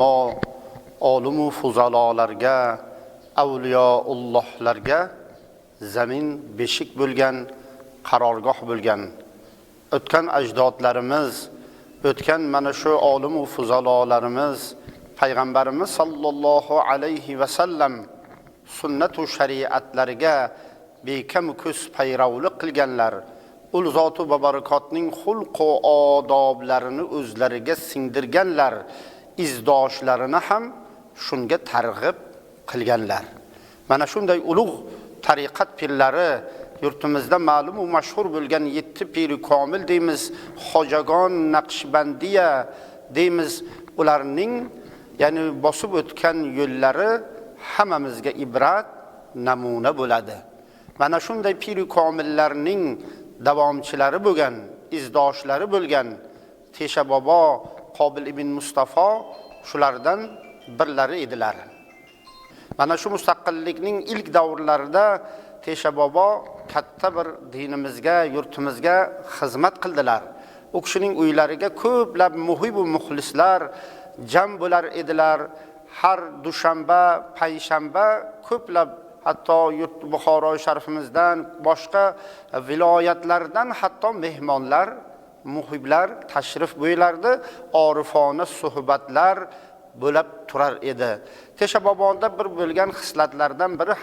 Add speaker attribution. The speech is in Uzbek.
Speaker 1: Olimu fuzalolarga, avliyoullohlarga zamin beshik bo'lgan, qarorgoh bo'lgan. O'tgan ajdodlarimiz, o'tgan mana shu olimu fuzalolarimiz payg'ambarimiz sallallohu alayhi va sallam sunnat va shariatlariga bekam ko'z payrovlik qilganlar. Ul zot va barakotning xulq va odoblarini o'zlariga singdirganlar. Izdoshlarini ham shunga targ'ib qilganlar. Mana shunday ulug' tariqat pirlari yurtimizda ma'lum va mashhur bo'lgan 7 piri komil deymiz, Xojagon Naqshbandiya deymiz. Ularning ya'ni bosib o'tgan yo'llari hammamizga ibrat, namuna bo'ladi. Mana shunday piri komillarning davomchilari bo'lgan, izdoshlari bo'lgan Tesha bobo Qobil ibn Mustafa shulardan birlari edilar. Mana shu mustaqillikning ilk davrlarida Tesha bobo katta bir dinimizga, yurtimizga xizmat qildilar. U kishining uylariga ko'plab muhib va muxlislar jam bo'lar edilar. Har dushanba, payshanba ko'plab hatto yurt Buxoro sharifimizdan, boshqa viloyatlardan hatto mehmonlar, muhiblar tashrif buyurardi, orifona suhbatlar bo'lib turar edi. Tesha bobonda bir bo'lgan xislatlardan biri